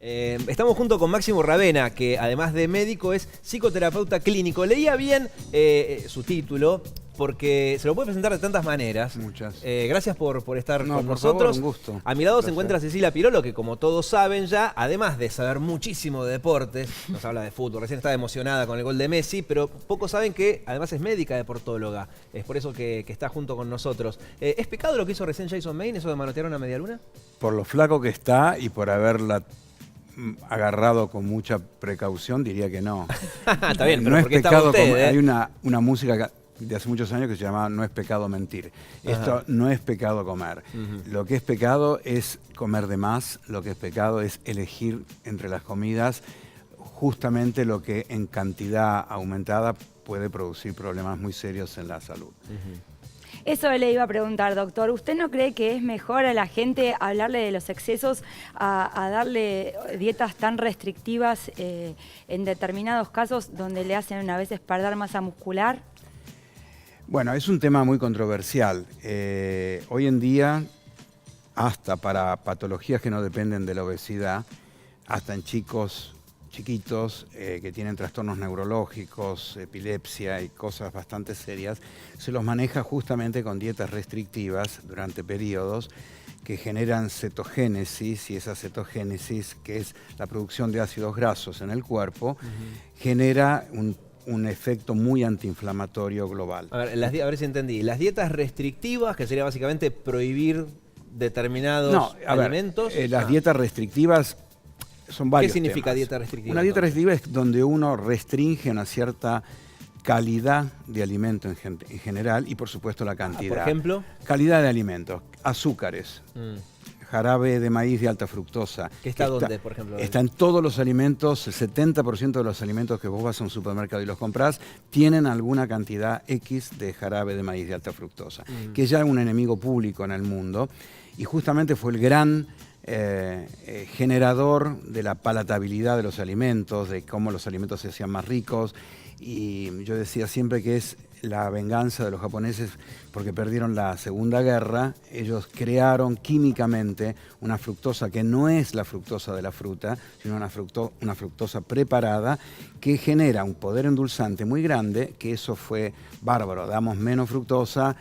Estamos junto con Máximo Ravena, que además de médico es psicoterapeuta clínico. Leía bien su título, porque se lo puede presentar de tantas maneras. Muchas. Gracias por estar con por nosotros. Favor, un gusto. A mi lado se encuentra Cecilia Pirolo, que como todos saben ya, además de saber muchísimo de deportes, nos habla de fútbol, recién estaba emocionada con el gol de Messi, pero pocos saben que además es médica deportóloga. Es por eso que está junto con nosotros. ¿Es pecado lo que hizo recién Jason Mayne, eso de manotear una media luna? Por lo flaco que está y por haberla agarrado con mucha precaución, diría que no. Está bien, pero no es porque está pecado usted, Hay una música de hace muchos años que se llama No es pecado mentir. Esto no es pecado comer. Lo que es pecado es comer de más, lo que es pecado es elegir entre las comidas justamente lo que en cantidad aumentada puede producir problemas muy serios en la salud. Eso le iba a preguntar, doctor. ¿Usted no cree que es mejor a la gente hablarle de los excesos a darle dietas tan restrictivas en determinados casos donde le hacen a veces perder masa muscular? Bueno, es un tema muy controversial. Hoy en día, hasta para patologías que no dependen de la obesidad, hasta en chicos chiquitos que tienen trastornos neurológicos, epilepsia y cosas bastante serias, se los maneja justamente con dietas restrictivas durante periodos que generan cetogénesis, y esa cetogénesis, que es la producción de ácidos grasos en el cuerpo, genera un efecto muy antiinflamatorio global. A ver si entendí. Las dietas restrictivas, que sería básicamente prohibir determinados alimentos. Las dietas restrictivas son varios ¿Qué significa temas. dieta restrictiva? Una dieta restrictiva es donde uno restringe una cierta calidad de alimento en general y por supuesto la cantidad. ¿Por ejemplo? Calidad de alimentos, azúcares, jarabe de maíz de alta fructosa. ¿Qué está dónde, por ejemplo? Está en todos los alimentos. El 70% de los alimentos que vos vas a un supermercado y los comprás tienen alguna cantidad X de jarabe de maíz de alta fructosa, que es ya un enemigo público en el mundo, y justamente fue el gran generador de la palatabilidad de los alimentos, de cómo los alimentos se hacían más ricos. Y yo decía siempre que es la venganza de los japoneses porque perdieron la Segunda Guerra. Ellos crearon químicamente una fructosa que no es la fructosa de la fruta, sino una fructosa preparada que genera un poder endulzante muy grande, que eso fue bárbaro. Damos menos fructosa,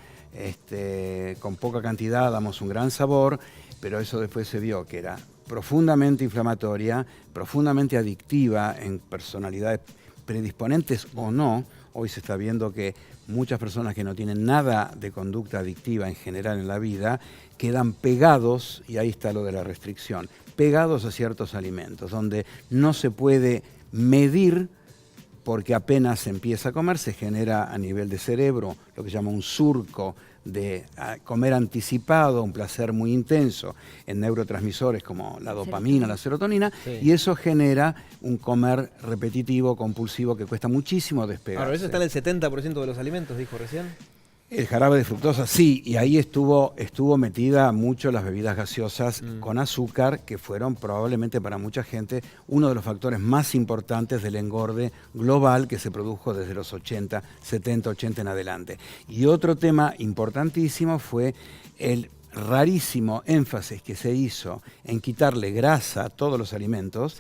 con poca cantidad damos un gran sabor, pero eso después se vio que era profundamente inflamatoria, profundamente adictiva en personalidades predisponentes o no. Hoy se está viendo que muchas personas que no tienen nada de conducta adictiva en general en la vida quedan pegados, y ahí está lo de la restricción, pegados a ciertos alimentos, donde no se puede medir porque apenas se empieza a comer, se genera a nivel de cerebro lo que se llama un surco de comer anticipado, un placer muy intenso en neurotransmisores como la dopamina, la serotonina, y eso genera un comer repetitivo, compulsivo, que cuesta muchísimo despegarse. Ahora, eso está en el 70% de los alimentos, dijo recién. El jarabe de fructosa, sí, y ahí estuvo metida mucho las bebidas gaseosas con azúcar, que fueron probablemente para mucha gente uno de los factores más importantes del engorde global que se produjo desde los 80, 70, 80 en adelante. Y otro tema importantísimo fue el rarísimo énfasis que se hizo en quitarle grasa a todos los alimentos,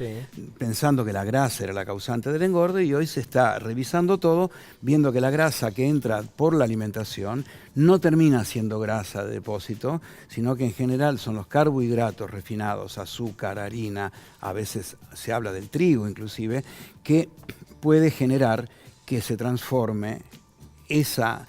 pensando que la grasa era la causante del engorde, y hoy se está revisando todo, viendo que la grasa que entra por la alimentación no termina siendo grasa de depósito, sino que en general son los carbohidratos refinados, azúcar, harina, a veces se habla del trigo inclusive, que puede generar que se transforme esa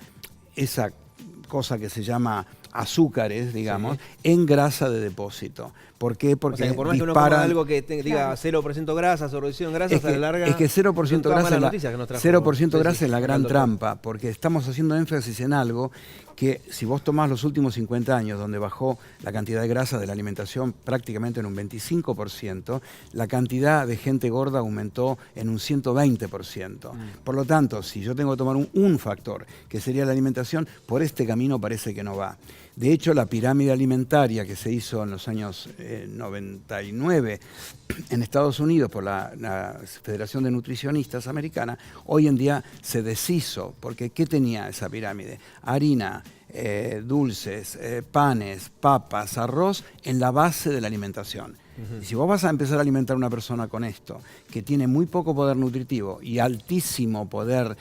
cosa que se llama azúcares, digamos, en grasa de depósito. ¿Por qué? Porque o sea, que por más que uno coma algo que diga 0% grasas o reducción de grasas, a la larga... Es que 0% grasa es la gran trampa, porque estamos haciendo énfasis en algo que, si vos tomás los últimos 50 años, donde bajó la cantidad de grasa de la alimentación prácticamente en un 25%, la cantidad de gente gorda aumentó en un 120%. Por lo tanto, si yo tengo que tomar un factor, que sería la alimentación, por este camino parece que no va. De hecho, la pirámide alimentaria que se hizo en los años 99 en Estados Unidos por la Federación de Nutricionistas Americana, hoy en día se deshizo, porque ¿qué tenía esa pirámide? Harina, dulces, panes, papas, arroz en la base de la alimentación. Y si vos vas a empezar a alimentar a una persona con esto, que tiene muy poco poder nutritivo y altísimo poder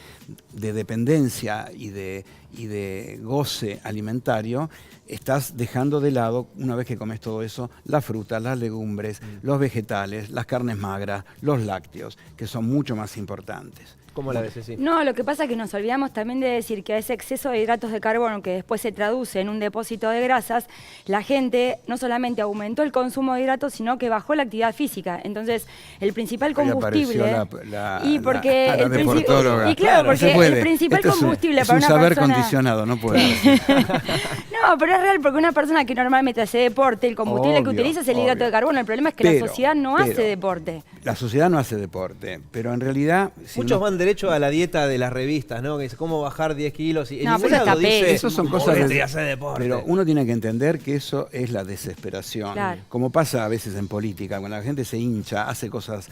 de dependencia y de goce alimentario, estás dejando de lado, una vez que comes todo eso, las frutas, las legumbres, los vegetales, las carnes magras, los lácteos, que son mucho más importantes. ¿Cómo la ves, Ceci? No, lo que pasa es que nos olvidamos también de decir que a ese exceso de hidratos de carbono que después se traduce en un depósito de grasas, la gente no solamente aumentó el consumo de hidratos, sino que bajó la actividad física. Entonces, el principal combustible... Y claro, porque el principal combustible para una persona... Es un saber condicionado, no puede decir. No, pero es real, porque una persona que normalmente hace deporte, el combustible que utiliza es el hidrato de carbono. El problema es que la sociedad no hace deporte. La sociedad no hace deporte, pero en realidad... Muchos van derecho a la dieta de las revistas, ¿no? Que dice cómo bajar 10 kilos. Y no, pero dice, eso son cosas deporte. Pero uno tiene que entender que eso es la desesperación. Claro. Como pasa a veces en política, cuando la gente se hincha, hace cosas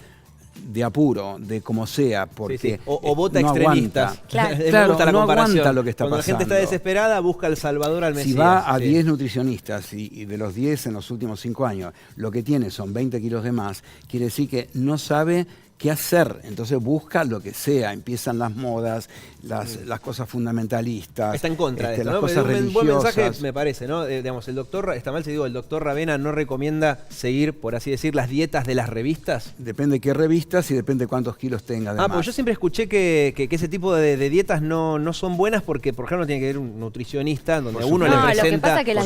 de apuro, de como sea, porque sí. O vota no extremistas. Aguanta. Claro, gusta la no comparación. Aguanta lo que está Cuando pasando. la gente está desesperada, busca el Salvador al Mesías. Si va a 10 nutricionistas y de los 10 en los últimos 5 años, lo que tiene son 20 kilos de más, quiere decir que no sabe qué hacer, entonces busca lo que sea, empiezan las modas, las cosas fundamentalistas. Está en contra de esto, las ¿no? cosas un buen mensaje religiosas. me parece, ¿no? Digamos, el doctor, está mal si digo, el doctor Ravena no recomienda seguir, por así decir, las dietas de las revistas. Depende de qué revistas y depende cuántos kilos tenga de más. Porque yo siempre escuché que ese tipo de dietas no son buenas porque, por ejemplo, tiene que haber un nutricionista donde uno le presenta lo que pasa es que las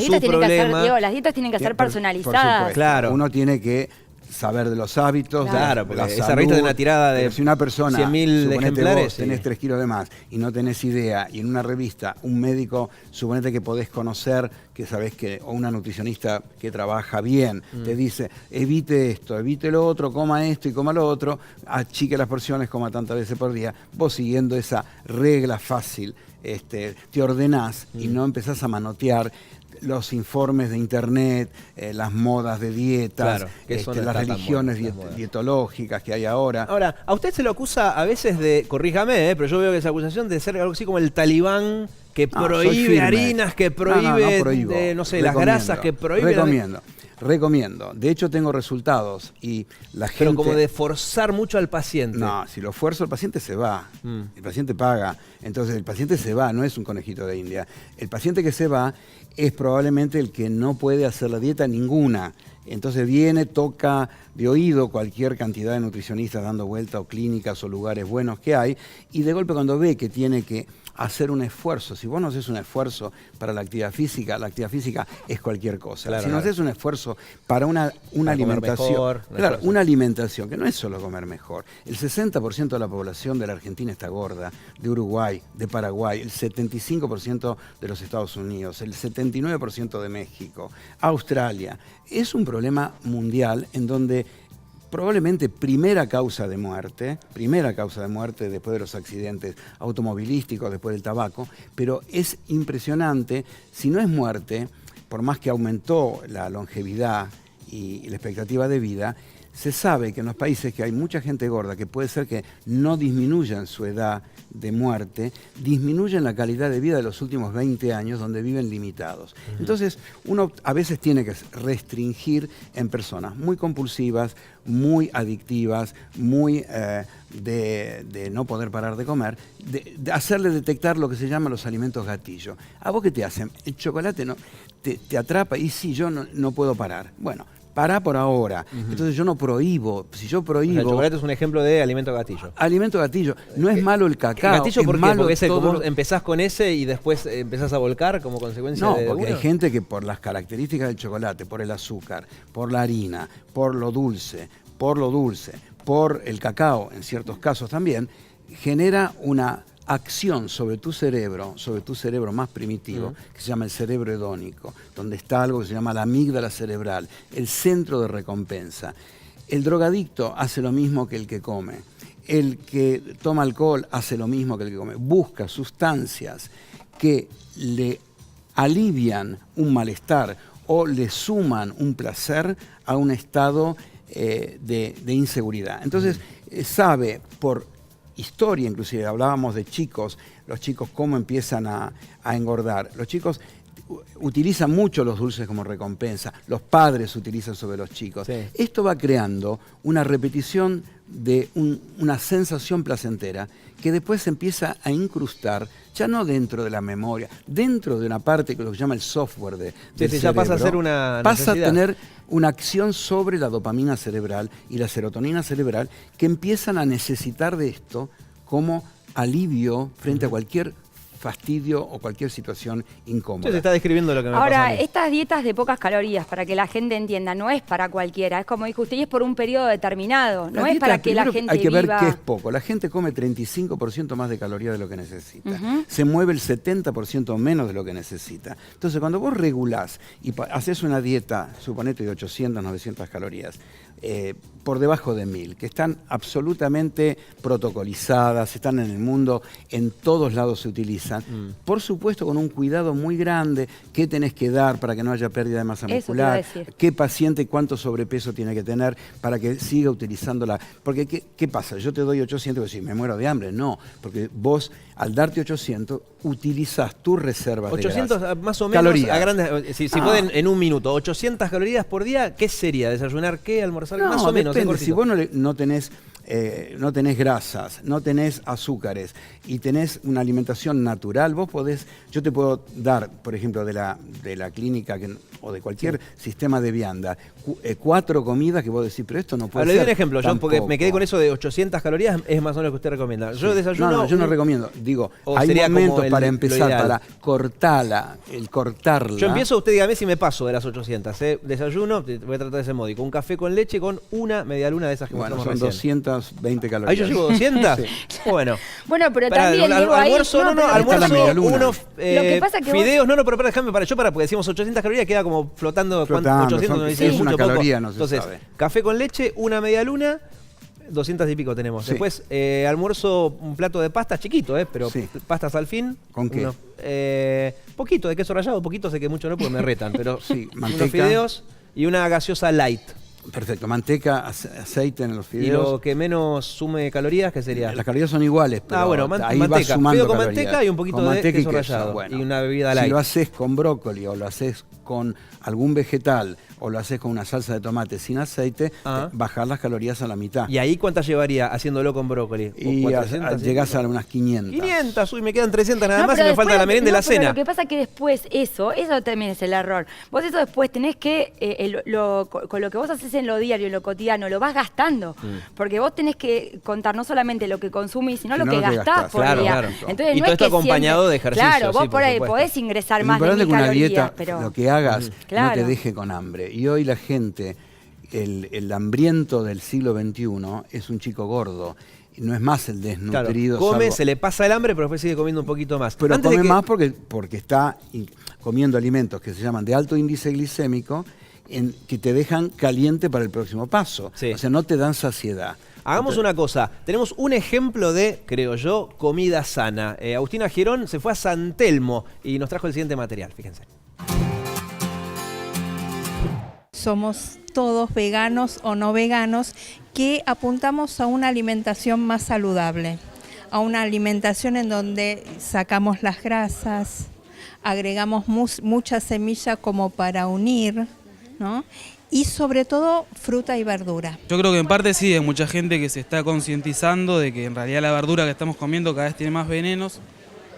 dietas tienen que ser personalizadas. Claro. Uno tiene que saber de los hábitos, claro, de porque la esa salud. revista de una tirada de si una persona, 100.000 ejemplares, vos tenés 3 kilos de más y no tenés idea, y en una revista un médico, suponete que podés conocer, que sabés que, o una nutricionista que trabaja bien, te dice, evite esto, evite lo otro, coma esto y coma lo otro, achique las porciones, coma tantas veces por día, vos siguiendo esa regla fácil, te ordenás y no empezás a manotear los informes de internet, las modas de dietas, claro, que eso no las está tan religiones dietológicas que hay ahora. Ahora, a usted se lo acusa a veces de, corríjame, pero yo veo que esa acusación de ser algo así como el talibán que prohíbe harinas, que prohíbe, no sé, las grasas, que prohíbe... Recomiendo. De hecho, tengo resultados y la gente... Pero como de forzar mucho al paciente. No, si lo fuerzo, el paciente se va. El paciente paga. Entonces, el paciente se va, no es un conejito de India. El paciente que se va es probablemente el que no puede hacer la dieta ninguna. Entonces viene, toca de oído cualquier cantidad de nutricionistas dando vuelta o clínicas o lugares buenos que hay, y de golpe cuando ve que tiene que hacer un esfuerzo, si vos no haces un esfuerzo para la actividad física es cualquier cosa. Claro, si no haces un esfuerzo para una alimentación, mejor, una alimentación, que no es solo comer mejor. El 60% de la población de la Argentina está gorda, de Uruguay, de Paraguay, el 75% de los Estados Unidos, el 79% de México, Australia. Es un problema mundial en donde probablemente primera causa de muerte después de los accidentes automovilísticos, después del tabaco, pero es impresionante, si no es muerte, por más que aumentó la longevidad y la expectativa de vida, se sabe que en los países que hay mucha gente gorda, que puede ser que no disminuyan su edad de muerte, disminuyen la calidad de vida de los últimos 20 años donde viven limitados. Entonces, uno a veces tiene que restringir en personas muy compulsivas, muy adictivas, muy de no poder parar de comer, de hacerle detectar lo que se llama los alimentos gatillo. ¿A vos qué te hacen? El chocolate no te atrapa y sí, yo no puedo parar. Bueno, pará por ahora. Entonces yo no prohíbo. Si yo prohíbo... El chocolate es un ejemplo de alimento gatillo. Alimento gatillo. No es malo el cacao. ¿Gatillo por qué? Malo Porque como empezás con ese y después empezás a volcar como consecuencia de porque uno. hay gente que por las características del chocolate, por el azúcar, por la harina, por lo dulce, por el cacao, en ciertos casos también, genera una acción sobre tu cerebro más primitivo, que se llama el cerebro hedónico, donde está algo que se llama la amígdala cerebral, el centro de recompensa. El drogadicto hace lo mismo que el que come. El que toma alcohol hace lo mismo que el que come. Busca sustancias que le alivian un malestar o le suman un placer a un estado de inseguridad. Entonces, sabe por historia, inclusive hablábamos de chicos, los chicos cómo empiezan a engordar. Los chicos, utilizan mucho los dulces como recompensa, los padres utilizan sobre los chicos. Sí. Esto va creando una repetición de una sensación placentera que después se empieza a incrustar, ya no dentro de la memoria, dentro de una parte que lo que llama el software del cerebro. Ya pasa a ser una Pasa a necesidad. tener una acción sobre la dopamina cerebral y la serotonina cerebral que empiezan a necesitar de esto como alivio frente a cualquier fastidio o cualquier situación incómoda. Usted está describiendo lo que me pasa a Ahora, mí. estas dietas de pocas calorías, para que la gente entienda, no es para cualquiera. Es como dijo usted, y es por un periodo determinado. No La es dieta, para que la primero gente hay que ver viva... qué es poco. La gente come 35% más de calorías de lo que necesita. Se mueve el 70% menos de lo que necesita. Entonces, cuando vos regulás y haces una dieta, suponete de 800, 900 calorías, por debajo de 1000, que están absolutamente protocolizadas, están en el mundo, en todos lados se utilizan. Por supuesto, con un cuidado muy grande, qué tenés que dar para que no haya pérdida de masa Eso te iba a muscular, decir. qué paciente, cuánto sobrepeso tiene que tener para que siga utilizándola. Porque, ¿qué pasa? Yo te doy 800 y decís, me muero de hambre. No, porque vos, al darte 800, utilizás tus reservas 800 de grasa. más o menos, Calorías. a grandes, si pueden en un minuto, 800 calorías por día, ¿qué sería? ¿Desayunar qué? ¿Almorzar qué? No, Más o menos, depende. cortito. Si vos no tenés grasas, no tenés azúcares y tenés una alimentación natural, yo te puedo dar, por ejemplo, de la clínica o de cualquier sistema de vianda, 4 comidas que vos decís, pero esto no puede Le ser. doy un ejemplo, yo porque me tampoco. quedé con eso de 800 calorías, es más o menos lo que usted recomienda. Yo desayuno... No, yo no recomiendo. Digo, o hay sería como momentos lo para empezar, ideal. para cortarla. Yo empiezo, usted dígame si me paso de las 800. Desayuno, voy a tratar de ser módico, un café con leche con una media luna de esas que Bueno, mostramos son recién. 220 ¿Ahí calorías. yo llevo 200? Bueno. Bueno, pero Pará, también, digo, ahí... almuerzo, pero Ahí está la media luna. unos Lo que pasa que fideos, pero déjame porque decimos 800 calorías, queda como flotando, Flotando, 800, son- no sí, dice es una mucho, poco. caloría, no se Entonces, sabe. café con leche, una media luna, 200 y pico tenemos. Sí. Después, almuerzo un plato de pastas chiquito, pero Sí. pastas al fin. ¿Con qué? Poquito de queso rallado, poquito sé que mucho no porque me retan, pero Sí, unos manteca. fideos y una gaseosa light. Perfecto, manteca, aceite en los Y fideos. lo que menos sume calorías, ¿qué sería? Las calorías son iguales, pero bueno, ahí vas manteca. sumando Fideo con calorías. manteca y un poquito Con de manteca queso y rallado. Y una bebida Si light. lo haces con brócoli o lo haces con algún vegetal o lo haces con una salsa de tomate sin aceite, bajar las calorías a la mitad. ¿Y ahí cuántas llevaría haciéndolo con brócoli? Y 400, llegás a unas 500. 500, uy, me quedan 300 nada No, más y pero me falta después la merienda y la pero cena. Lo que pasa es que después eso también es el error. Vos eso después tenés que, con lo que vos haces en lo diario, en lo cotidiano, lo vas gastando. Porque vos tenés que contar no solamente lo que consumís, sino lo que gastás por Claro, día. claro. Entonces, Y no todo es esto que acompañado de ejercicio, Claro, vos sí, por ahí supuesto. podés ingresar Lo más de importante 1000 es que una calorías, dieta, pero... lo que hagas, no Claro. te deje con hambre. Y hoy la gente, el hambriento del siglo XXI es un chico gordo. No es más el desnutrido. Claro, come, salvo- se le pasa el hambre, pero después sigue comiendo un poquito más. Pero Antes de come que- más porque está comiendo alimentos que se llaman de alto índice glicémico, que te dejan caliente para el próximo paso. Sí. O sea, no te dan saciedad. Hagamos una cosa, tenemos un ejemplo de, creo yo, comida sana. Agustina Girón se fue a San Telmo y nos trajo el siguiente material, fíjense. Somos todos veganos o no veganos que apuntamos a una alimentación más saludable, a una alimentación en donde sacamos las grasas, agregamos mucha semilla como para unir, ¿no? Y sobre todo fruta y verdura. Yo creo que en parte sí, hay mucha gente que se está concientizando de que en realidad la verdura que estamos comiendo cada vez tiene más venenos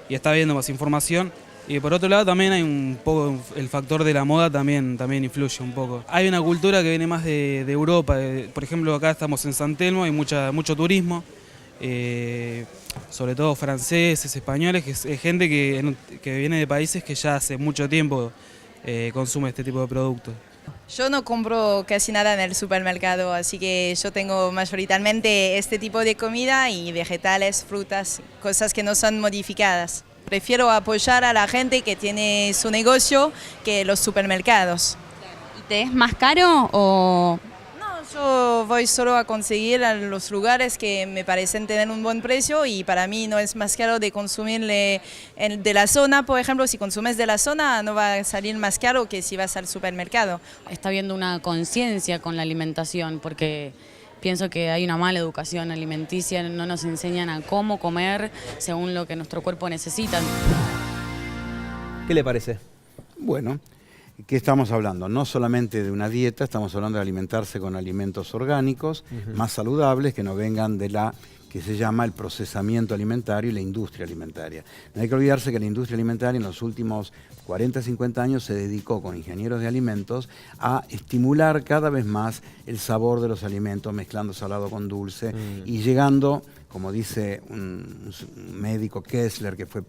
y está viendo más información. Y por otro lado también hay un poco el factor de la moda también influye un poco. Hay una cultura que viene más de Europa, por ejemplo acá estamos en San Telmo, hay mucho turismo, sobre todo franceses, españoles, que es gente que viene de países que ya hace mucho tiempo consume este tipo de productos. Yo no compro casi nada en el supermercado, así que yo tengo mayoritariamente este tipo de comida y vegetales, frutas, cosas que no son modificadas. Prefiero apoyar a la gente que tiene su negocio que los supermercados. ¿Y te es más caro o...? No, yo voy solo a conseguir a los lugares que me parecen tener un buen precio y para mí no es más caro de consumirle de la zona. Por ejemplo, si consumes de la zona no va a salir más caro que si vas al supermercado. Está habiendo una conciencia con la alimentación, porque pienso que hay una mala educación alimenticia, no nos enseñan a cómo comer según lo que nuestro cuerpo necesita. ¿Qué le parece? Bueno, ¿qué estamos hablando? No solamente de una dieta, estamos hablando de alimentarse con alimentos orgánicos, más saludables, que no vengan de la que se llama el procesamiento alimentario y la industria alimentaria. No hay que olvidarse que la industria alimentaria en los últimos 40, 50 años se dedicó con ingenieros de alimentos a estimular cada vez más el sabor de los alimentos, mezclando salado con dulce y llegando, como dice un médico Kessler, que fue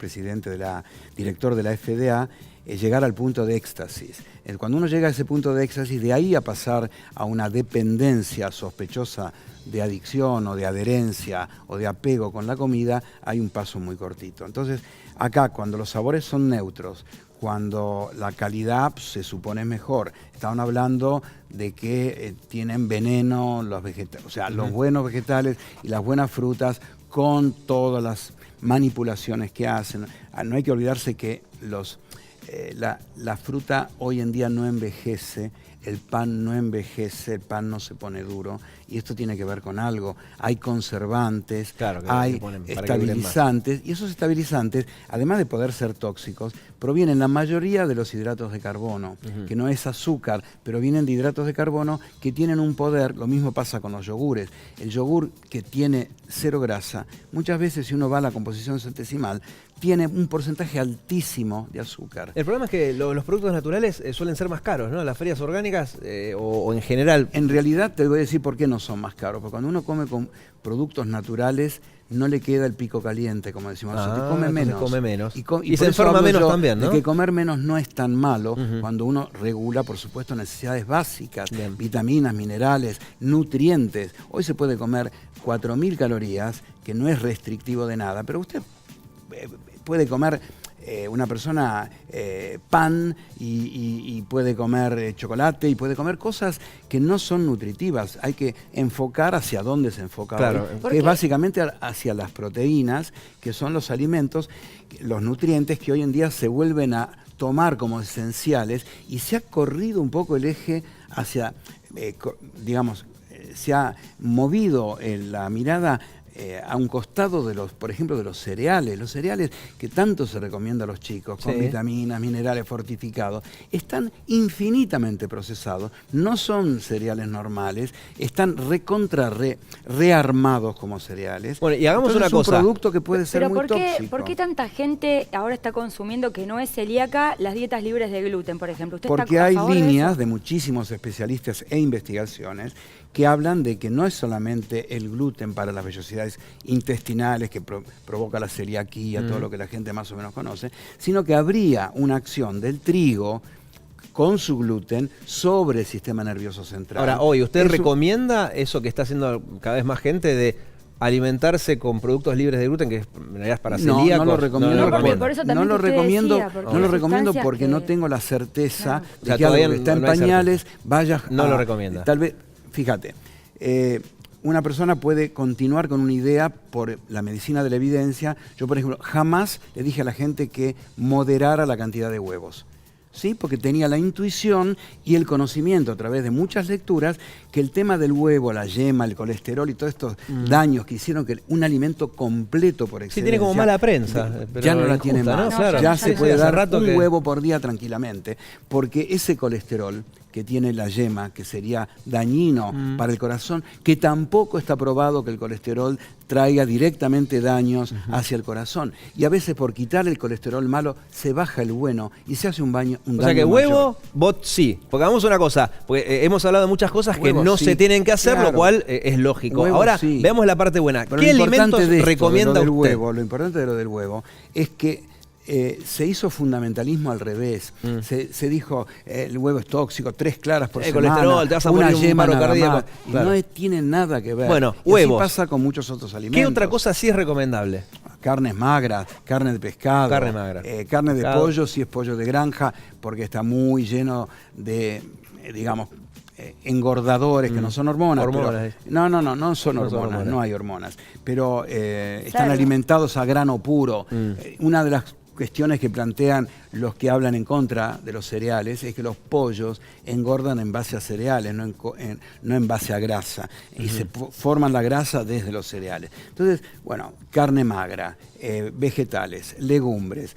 director de la FDA, llegar al punto de éxtasis. Cuando uno llega a ese punto de éxtasis, de ahí a pasar a una dependencia sospechosa de adicción o de adherencia o de apego con la comida, hay un paso muy cortito. Entonces, acá, cuando los sabores son neutros, cuando la calidad se supone mejor, estaban hablando de que tienen veneno los vegetales, o sea, los buenos vegetales y las buenas frutas con todas las manipulaciones que hacen. No hay que olvidarse que la fruta hoy en día no envejece, el pan no envejece, el pan no se pone duro, y esto tiene que ver con algo. Hay conservantes, hay estabilizantes, y esos estabilizantes, además de poder ser tóxicos, provienen la mayoría de los hidratos de carbono, que no es azúcar, pero vienen de hidratos de carbono que tienen un poder. Lo mismo pasa con los yogures. El yogur que tiene 0 grasa, muchas veces si uno va a la composición centesimal, tiene un porcentaje altísimo de azúcar. El problema es que los productos naturales suelen ser más caros, ¿no? Las ferias orgánicas o en general. En realidad te voy a decir por qué no son más caros. Porque cuando uno come con productos naturales, no le queda el pico caliente, como decimos nosotros, come menos. Y se enferma menos también, ¿no? De que comer menos no es tan malo cuando uno regula, por supuesto, necesidades básicas, vitaminas, minerales, nutrientes. Hoy se puede comer 4.000 calorías, que no es restrictivo de nada, pero usted puede comer una persona pan y puede comer chocolate y puede comer cosas que no son nutritivas. Hay que enfocar hacia dónde se enfoca, que es básicamente hacia las proteínas, que son los alimentos, los nutrientes que hoy en día se vuelven a tomar como esenciales, y se ha corrido un poco el eje hacia, digamos, se ha movido la mirada a un costado de por ejemplo, de los cereales que tanto se recomienda a los chicos, con vitaminas, minerales fortificados, están infinitamente procesados, no son cereales normales, están rearmados como cereales. Bueno, y hagamos una cosa. Es un producto que puede ser muy tóxico. ¿Por qué tanta gente ahora está consumiendo, que no es celíaca, las dietas libres de gluten, por ejemplo? Porque hay líneas de muchísimos especialistas e investigaciones que hablan de que no es solamente el gluten para las vellosidades intestinales que provoca la celiaquía, todo lo que la gente más o menos conoce, sino que habría una acción del trigo con su gluten sobre el sistema nervioso central. Ahora, hoy, ¿usted recomienda eso que está haciendo cada vez más gente de alimentarse con productos libres de gluten, que en realidad es para celíacos? No lo recomiendo. No lo recomiendo porque que no tengo la certeza de que algo que está en pañales vaya a... No lo recomienda. Tal vez, fíjate, una persona puede continuar con una idea por la medicina de la evidencia. Yo, por ejemplo, jamás le dije a la gente que moderara la cantidad de huevos. ¿Sí? Porque tenía la intuición y el conocimiento a través de muchas lecturas que el tema del huevo, la yema, el colesterol y todos estos daños que hicieron que un alimento completo por excelencia... Sí, tiene como mala prensa. Ya no la tiene más. ¿no? Claro. Ya se puede dar un huevo por día tranquilamente, porque ese colesterol que tiene la yema, que sería dañino para el corazón, que tampoco está probado que el colesterol traiga directamente daños hacia el corazón. Y a veces por quitar el colesterol malo se baja el bueno y se hace un daño mayor. O sea que huevo, bot sí. Porque hagamos una cosa, porque hemos hablado de muchas cosas que no se tienen que hacer, lo cual es lógico. Huevo, ahora veamos la parte buena. Pero ¿Qué alimentos recomienda usted? Lo importante de lo del huevo es que se hizo fundamentalismo al revés. Se dijo, el huevo es tóxico, 3 claras por semana, colesterol, te vas a una morir yema un paro cardíaco. Y no tiene nada que ver. Bueno, y huevos. así pasa con muchos otros alimentos. ¿Qué otra cosa sí es recomendable? Carnes magras, carne de pescado, carne magra. Carne de pollo, si es pollo de granja, porque está muy lleno de, digamos, engordadores que no son hormonas. No son hormonas, no hay hormonas. Pero están alimentados a grano puro. Una de las cuestiones que plantean los que hablan en contra de los cereales es que los pollos engordan en base a cereales, no en base a grasa, y se forman la grasa desde los cereales. Entonces, bueno, carne magra, vegetales, legumbres,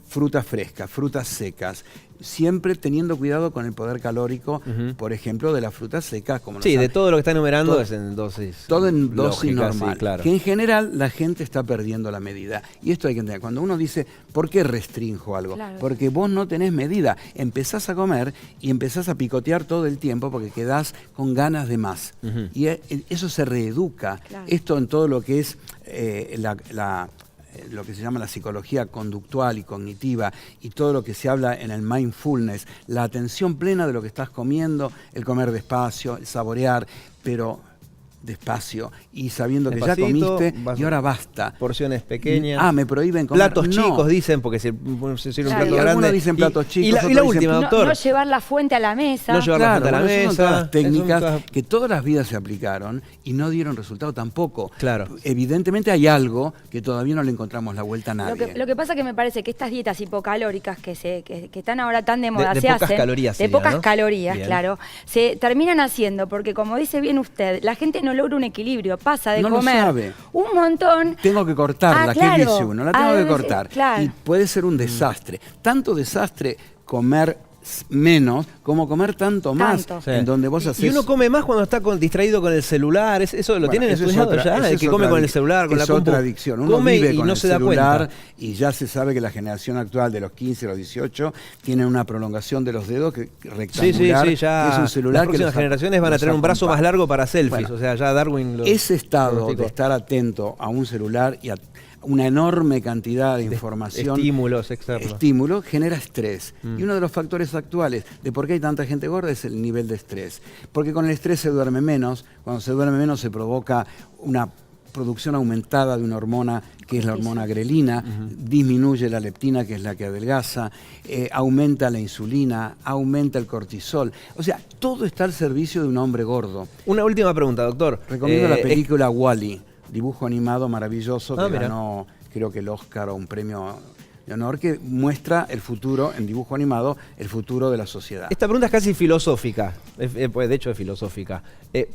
frutas frescas, frutas secas, siempre teniendo cuidado con el poder calórico, por ejemplo, de las frutas secas. Como Sí, de todo lo que está enumerando todo, es en dosis. Todo en dosis lógica, normal. sí, claro. Que en general la gente está perdiendo la medida. Y esto hay que entender. Cuando uno dice, ¿por qué restrinjo algo? Claro. Porque vos no tenés medida. Empezás a comer y empezás a picotear todo el tiempo porque quedás con ganas de más. Y eso se reeduca. Claro. Esto en todo lo que es lo que se llama la psicología conductual y cognitiva y todo lo que se habla en el mindfulness, la atención plena de lo que estás comiendo, el comer despacio, el saborear, pero despacio y sabiendo que ya comiste y ahora basta. Porciones pequeñas. Me prohíben comer. Platos chicos dicen, porque si se sirve un plato grande. Algunos dicen platos chicos. Y la última, doctor. No llevar la fuente a la mesa. No llevar la fuente a la son mesa. todas las técnicas que todas las vidas se aplicaron y no dieron resultado tampoco. Claro. Evidentemente hay algo que todavía no le encontramos la vuelta a nadie. Lo que pasa que me parece que estas dietas hipocalóricas que están ahora tan de moda, de se pocas hacen, calorías de sería, pocas ¿no? calorías, Bien. claro, se terminan haciendo porque, como dice bien usted, la gente no logra un equilibrio, pasa de No lo comer sabe. un montón. Tengo que cortarla, claro. ¿qué dice uno? La tengo que cortar. Claro. Y puede ser un desastre. Tanto desastre comer menos como comer tanto más. Tanto. En donde vos haces... Y uno come más cuando está distraído con el celular. Eso lo tienen eso es estudiado otra- ya. eso El es que come otra con el adic- celular, con la es compu. otra adicción. Uno Come vive y con no el se da celular cuenta. y ya se sabe que la generación actual de los 15 a los 18 tiene una prolongación de los dedos rectangular. Sí, ya. Que es un celular las próximas generaciones van a tener un brazo más largo para selfies. Bueno, o sea, ya Darwin lo ese estado pronosticó. de estar atento a un celular y a una enorme cantidad de información, estímulos externos. estímulo, genera estrés. Y uno de los factores actuales de por qué hay tanta gente gorda es el nivel de estrés. Porque con el estrés se duerme menos, cuando se duerme menos se provoca una producción aumentada de una hormona que es la hormona grelina, disminuye la leptina, que es la que adelgaza, aumenta la insulina, aumenta el cortisol. O sea, todo está al servicio de un hombre gordo. Una última pregunta, doctor. Recomiendo la película Wall-E, dibujo animado maravilloso que mira. ganó, creo que el Oscar o un premio de honor, que muestra el futuro, en dibujo animado, el futuro de la sociedad. Esta pregunta es casi filosófica, pues de hecho es filosófica.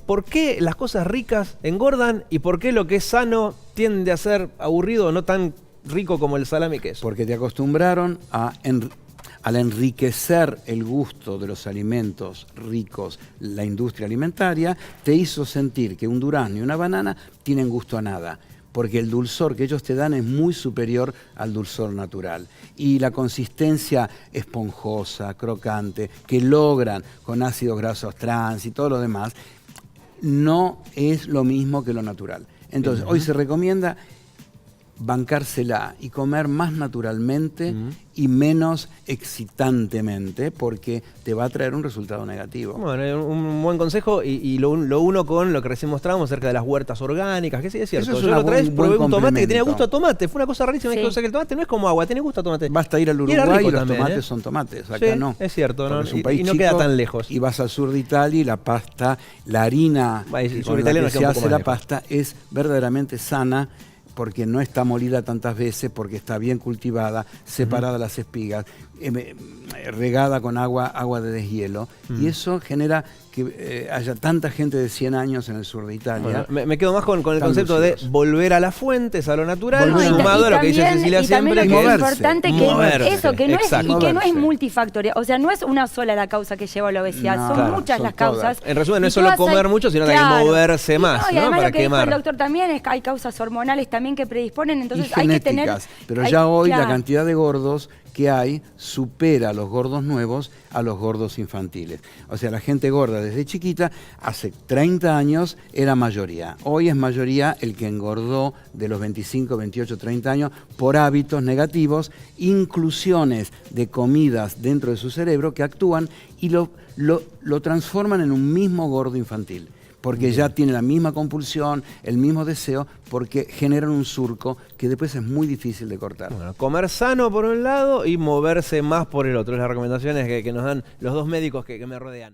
¿Por qué las cosas ricas engordan y por qué lo que es sano tiende a ser aburrido o no tan rico como el salame y queso? Porque te acostumbraron al enriquecer el gusto de los alimentos ricos, la industria alimentaria, te hizo sentir que un durazno y una banana tienen gusto a nada. Porque el dulzor que ellos te dan es muy superior al dulzor natural. Y la consistencia esponjosa, crocante, que logran con ácidos grasos trans y todo lo demás, no es lo mismo que lo natural. Entonces, hoy se recomienda bancársela y comer más naturalmente y menos excitantemente, porque te va a traer un resultado negativo. Bueno, un buen consejo y lo uno con lo que recién mostramos acerca de las huertas orgánicas, que sí es cierto. Eso es Yo la otra vez un buen probé un tomate que tenía complemento. gusto a tomate, fue una cosa rarísima, Sí. que el tomate no es como agua, tiene gusto a tomate. Basta ir al Y era Uruguay rico y los también, tomates son tomates, acá Sí, no. es cierto, Porque ¿no? es un Y país no queda chico, tan lejos. Y vas al sur de Italia y la pasta, la harina El sur con la italiano que queda se un poco hace más la lejos. pasta es verdaderamente sana, porque no está molida tantas veces, porque está bien cultivada, separada las espigas, regada con agua de deshielo, y eso genera que haya tanta gente de 100 años en el sur de Italia. Bueno, me quedo más con el Tan concepto lucidos. de volver a las fuentes, a lo natural, Volver. sumado a lo que dice también- Cecilia y también siempre, lo que que es moverse. importante que Moverse, eso, que no es, exacto. y que no es Moverse. multifactorial, o sea, no es una sola la causa que lleva a la obesidad, No, son claro, muchas son las todas. causas. En resumen, no Y es solo todas comer mucho, sino que hay que moverse más, y ¿no? además Para lo que dijo quemar. el doctor también es que hay causas hormonales también que predisponen, entonces y hay que tener... genéticas, pero ya hoy la claro. cantidad de gordos que hay supera a los gordos nuevos a los gordos infantiles. O sea, la gente gorda desde chiquita, hace 30 años era mayoría. Hoy es mayoría el que engordó de los 25, 28, 30 años por hábitos negativos, inclusiones de comidas dentro de su cerebro que actúan y lo transforman en un mismo gordo infantil. Porque ya tiene la misma compulsión, el mismo deseo, porque generan un surco que después es muy difícil de cortar. Bueno, comer sano por un lado y moverse más por el otro. Es las recomendaciones que nos dan los dos médicos que me rodean.